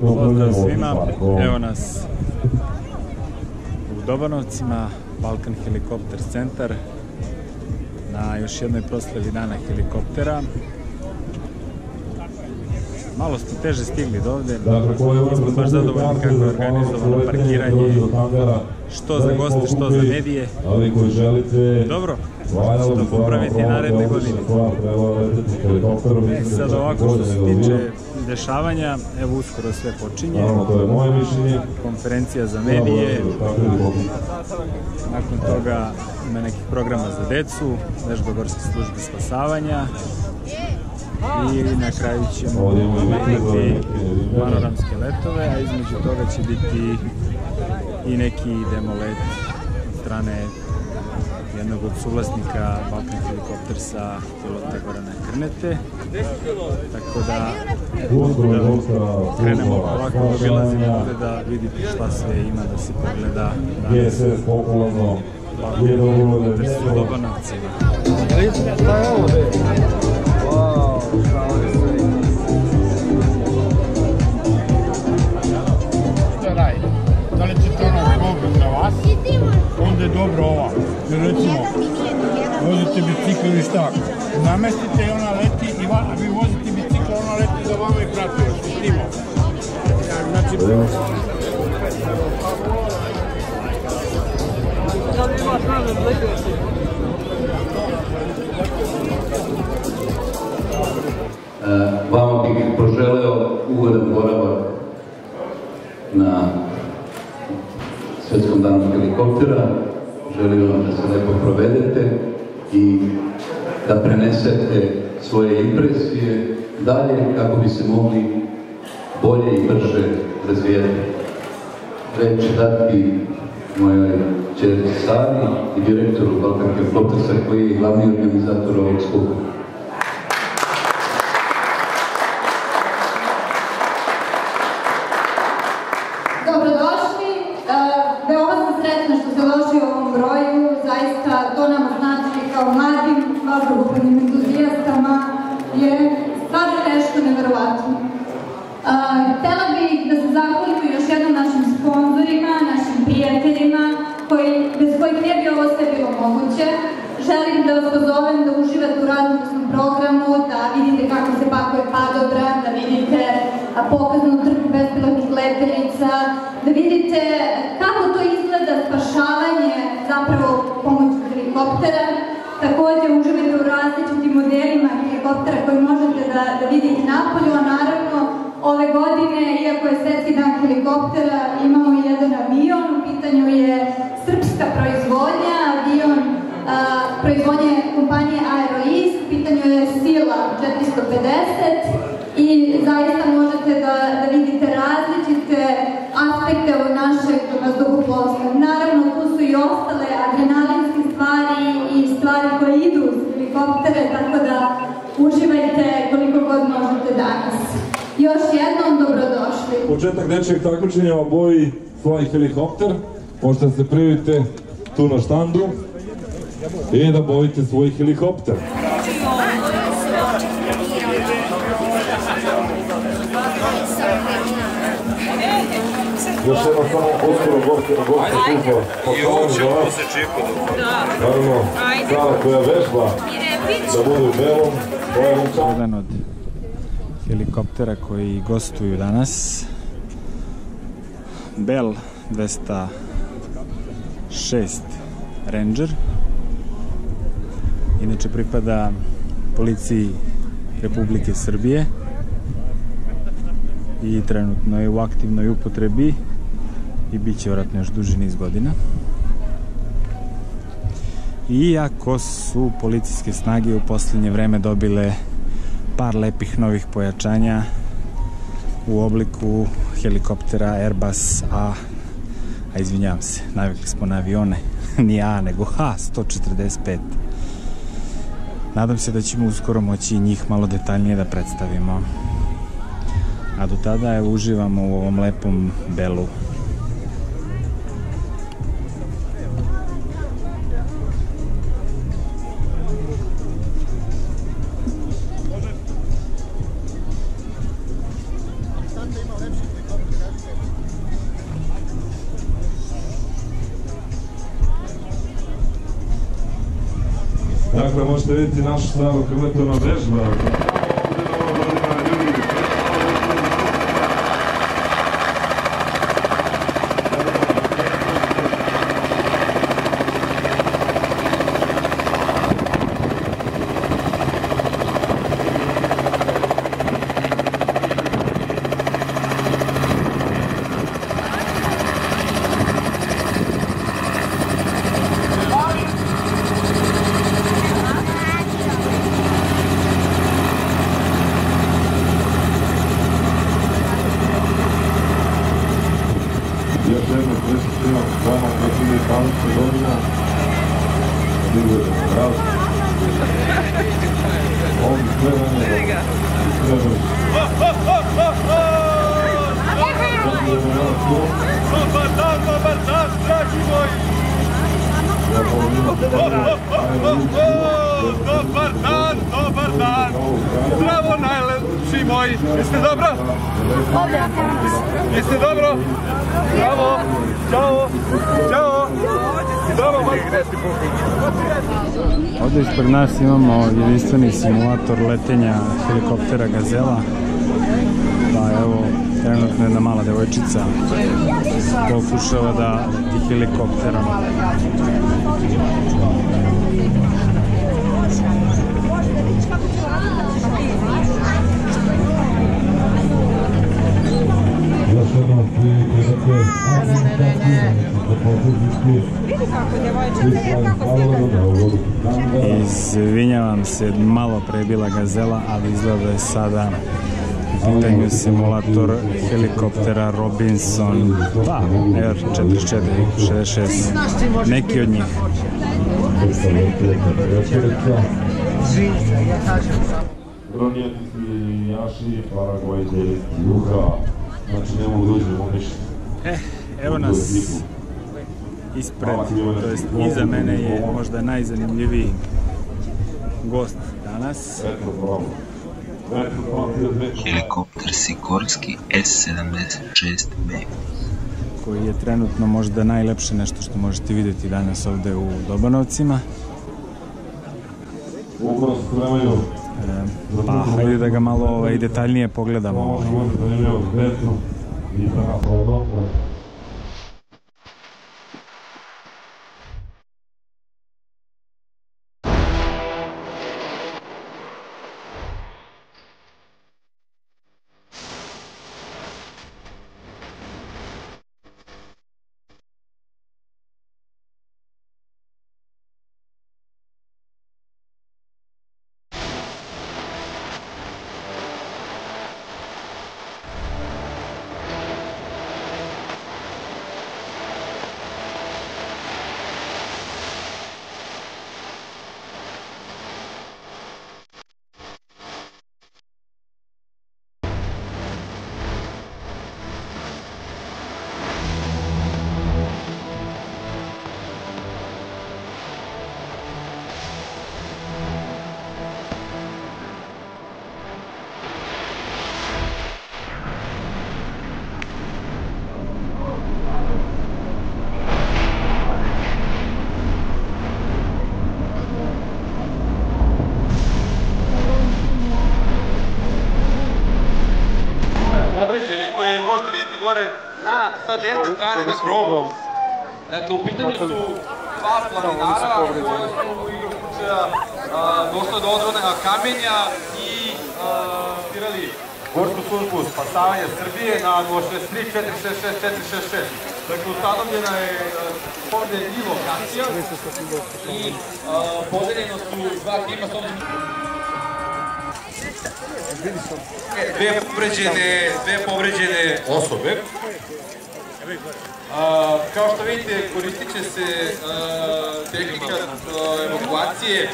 Pozdrav svima, evo nas u Dobanovcima, Balkan Helikopter centar, na još jednoj proslavi dana helikoptera. Malo smo teže stigli do ovde, nismo baš zadovoljni kako je organizovano parkiranje, što za goste, što za medije. Dobro, što to popraviti naredne godine. Sad ovako što se tiče dešavanja, evo uskoro sve počinje, konferencija za medije, nakon toga ima nekih programa za decu, vežba gorske službe spasavanja i na kraju ćemo imati panoramske letove, a između toga će biti i neki demo let od strane jednog od suvlasnika Balkan Helikopter sa pilota Gorana Krnete. Tako da krenemo ovako da obilazimo ovde da vidite šta sve ima da se pogleda danas Balkan Helikopter su u Dobanovcima. Šta je ovo? Wow, šta ovo je sve? Šta radite? Da li ćete ono dobro za vas? Onda je dobro ova. Recimo, vozite bicikl ili šta? Namestite i ona leti i vi vozite bicikl, ona leti za vama i prati vas. Štimo. Znači, vama bih poželeo ugodan boravak na Svetskom danu helikoptera. Želim vam da se lepo provedete i da prenesete svoje impresije dalje kako bi se mogli bolje i brže razvijati. Reč dati mojoj ćerci Sari i direktoru Balkan Helikoptersa koji je glavni organizator ovog skupa. Dobrodošli, veoma sam sretna što ste došli u ovom broju, zaista to nama znači kao mladim vazduhoplovnim entuzijastama je stvarno nešto neverovatno. Htela bih da se zahvalim još jednom našim sponzorima, našim prijateljima, bez kojih ne bi ovo sve bilo moguće. Želim da vas pozovem da uživate u raznovrsnom programu, da vidite kako se pakuje padobran, da vidite pokazanu trku bespilotnih letelica, da vidite kako to izgleda spašavanje zapravo pomoću helikoptera. Takođe uživate u različitim modelima helikoptera koji možete da vidite napolju, a naravno ove godine, iako je Svetski dan helikoptera, imamo jedan avion, u pitanju je srpska proizvodnja, avion proizvodnje kompanije Aeroist, u pitanju je Sila 450 i zaista možete da vidite različite aspekte od našeg vazduhoplovstva. Naravno, tu su i ostale adrenalinske stvari i stvari koje idu uz helikoptere, tako da uživajte koliko god možete danas. Još jednom dobrodošli. Početak nečeg takmičenja o boji Fly helikopter. Možete da se prijavite tu na štandu i da bojite svoj helikopter. Još jedno samo uskoro goste služba poštovanje za vas. Naravno, Sara koja vežba da bude u belom, bojevom času. Jedan od helikoptera koji gostuju danas, Bell 206 Ranger, inače pripada policiji Republike Srbije i trenutno je u aktivnoj upotrebi i bit će vjerojatno još duži niz godina. Iako su policijske snage u posljednje vreme dobile par lepih novih pojačanja u obliku helikoptera Airbus a izvinjavam se, navikli smo na avione, nije A nego H145. Nadam se da ćemo uskoro moći njih malo detaljnije da predstavimo. A do tada evo uživamo u ovom lepom Belu. Dakle, možete vidjeti našu staru krletovna vežba. Dobar dan! Zdravo najlepši moji! Jeste dobro? Jeste dobro? Bravo! Ćao! Ćao! Zdravo moji! Ovdje ispred nas imamo jedinstveni simulator letenja helikoptera Gazela. Pa evo, trenutno jedna mala devojčica pokušava da leti helikopterom. Izvinjavam se, malo pre je bila Gazela, ali izgleda da je sada u pitanju simulator helikoptera Robinson R4466, neki od njih. Jaši, Paragvaj, Juha, znači ne mogu dođemo ništa. Evo nas ispred, to jest iza mene je možda najzanimljiviji gost danas. Helikopter Sikorski S-76B, koji je trenutno možda najlepše nešto što možete vidjeti danas ovde u Dobanovcima. Pa hajde da ga malo detaljnije pogledamo. Dakle, u pitanju su dva planinara koji su igrom slučaja došli do odrodnega kamenja i birali Gorsku službu spasavanja Srbije na 063-466-466. Dakle, ustanovljena je ovdje i lokacija i podeljeno su dva tima s obzirom dve povređene osobe. Kao što vidite, koristit će se tehnika evakuacije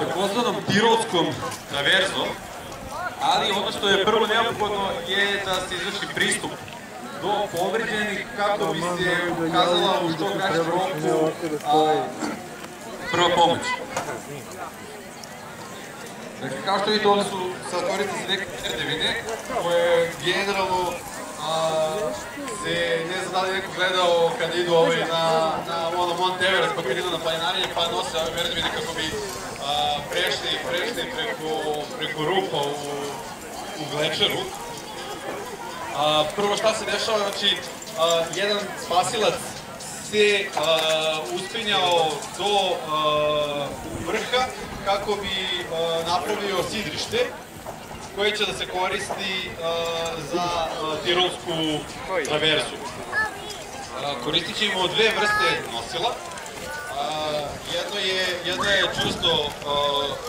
takozvanom tirolskom traverzom, ali ono što je prvo neophodno je da se izvrši pristup do povređenih kako bi se ukazala u što kraćem roku prva pomoć. Dakle, kao što vidite, ovdje su korisnici neke trdevine koje generalno se, ne znam da li neko gledao kad idu na Mont Everest, pa kad idu na planinarenje pa nose ove trdevine kako bi prešli preko rupa u glečeru. Prvo šta se dešava, znači jedan spasilac se uspinjao do vrha kako bi napravio sidrište koje će da se koristi za tirolsku traverzu. Koristit ćemo dve vrste nosila. Jedno je čvrsto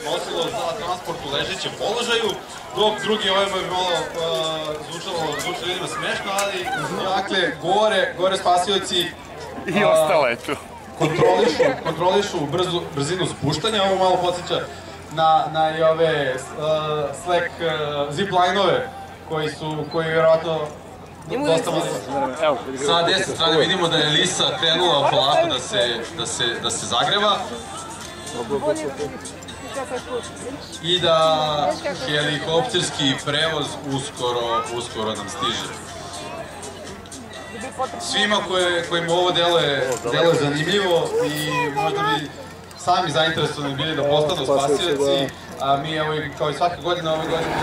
nosilo za transport u ležećem položaju, dok drugi ovaj bi malo zvučalo ljudima smešno, ali dakle, gore spasioci I ostala je tu. kontrolišu brzinu spuštanja. Ovo malo podsjeća na i ove slack zip-line-ove koji vjerovatno dosta malo. Sa desne strane vidimo da je Lisa krenula polako da se zagreva i da helikopterski prevoz uskoro nam stiže. Svima kojima ovo deluje zanimljivo i možda bi sami zainteresovani bili da postanu spasioci, a mi evo kao i svake godine ove godine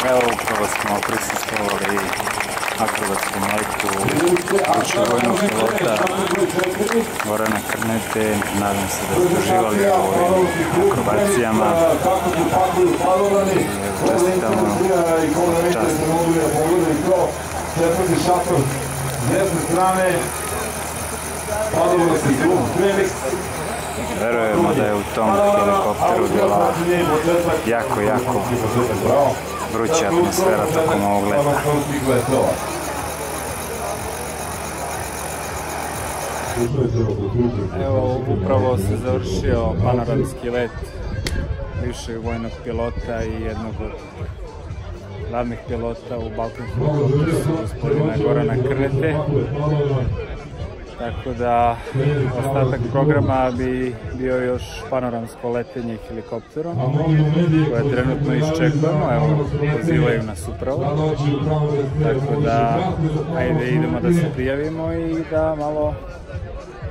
Evo, upravo smo prisustvovali akrobatskom letu bivšeg vojnog pilota Gorana Krnete. Nadam se da ste uživali u ovim akrobacijama. Čestitamo čast. Četvrti šator s desne strane. Padalo se zvuk Felix. Verujemo da je u tom helikopteru bila jako vruća atmosfera tokom ovog leta. Evo, upravo se završio panoramski let bivšeg vojnog pilota i jednog od glavnih pilota u Balkan helikopteru, gospodina Gorana Krnete. Tako da ostatak programa bi bio još panoramsko letenje helikopterom koje trenutno iščekujemo, evo pozivaju nas upravo. Tako da ajde idemo da se prijavimo i da malo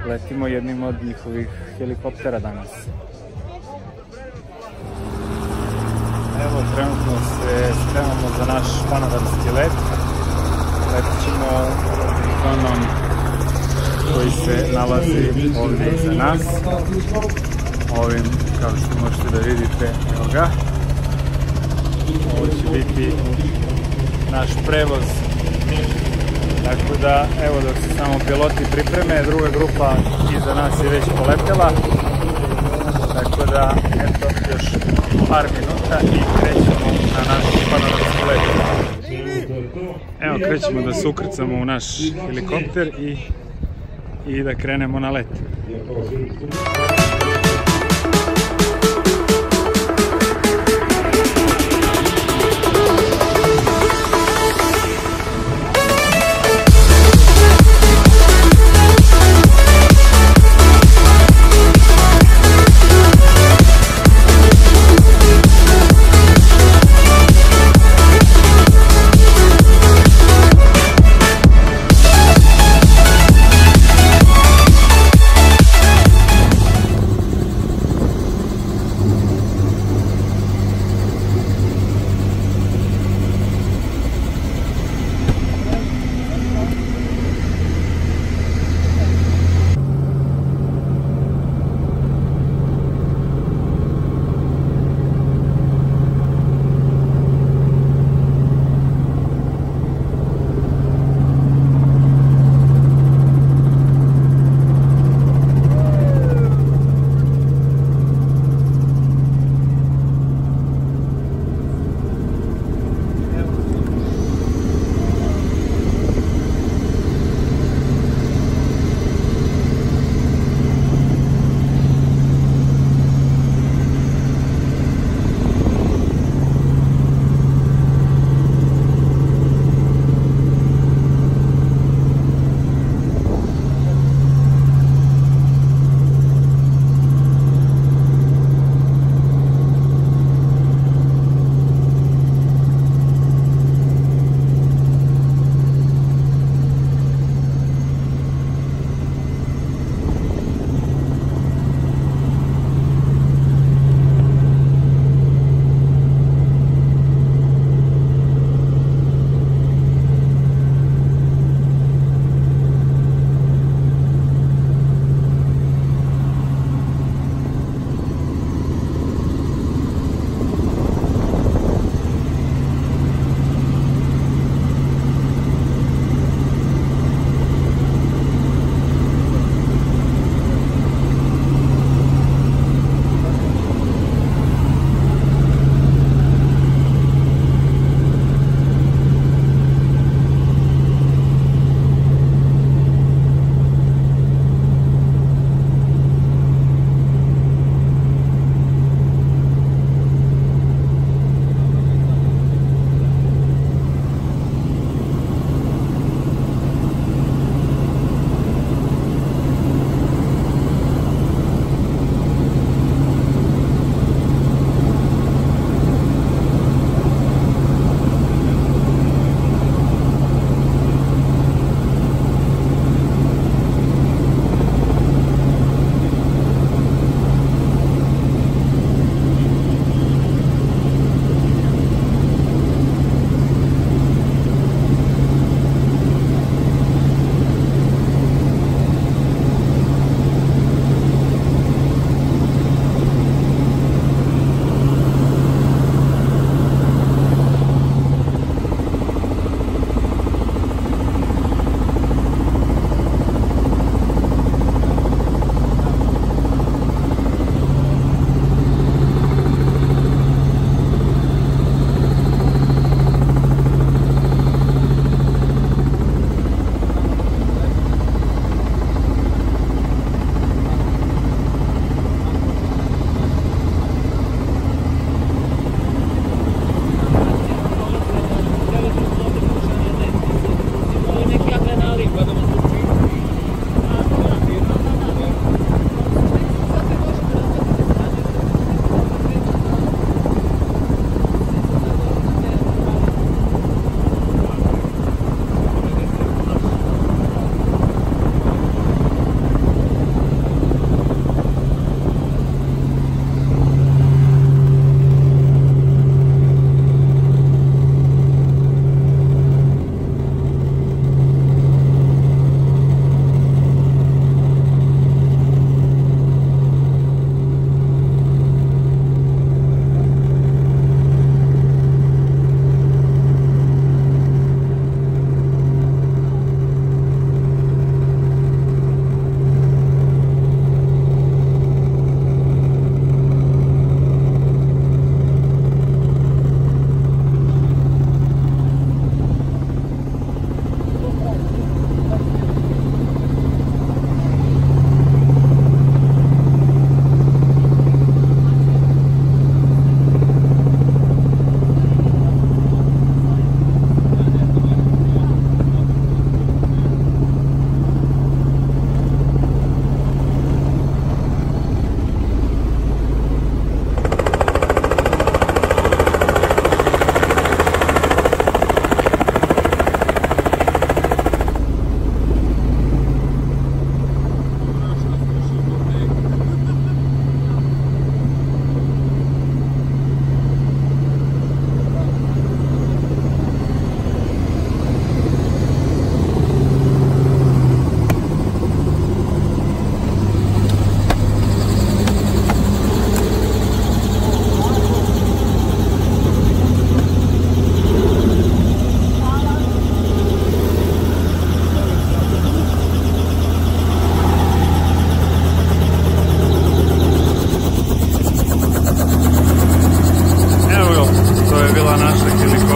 letimo jednim od njihovih helikoptera danas. Evo trenutno se spremamo za naš panoramski let. Letit ćemo zonom koji se nalazi ovdje iza nas. Ovim, kao što možete da vidite, evo ga. Ovo će biti naš prevoz. Tako da, evo dok se samo piloti pripreme, druga grupa iza nas je već poletela. Tako da, eto, još par minuta i krećemo na naš panoramski let. Evo, krećemo da se ukrcamo u naš helikopter i da krenemo na let.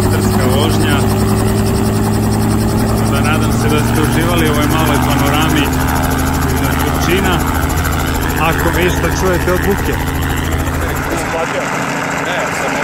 helikopterska vožnja. Da nadam se da ste uživali u ovoj maloj panorami iznad Turčina. Ako vi što čujete od buke. Ne, samo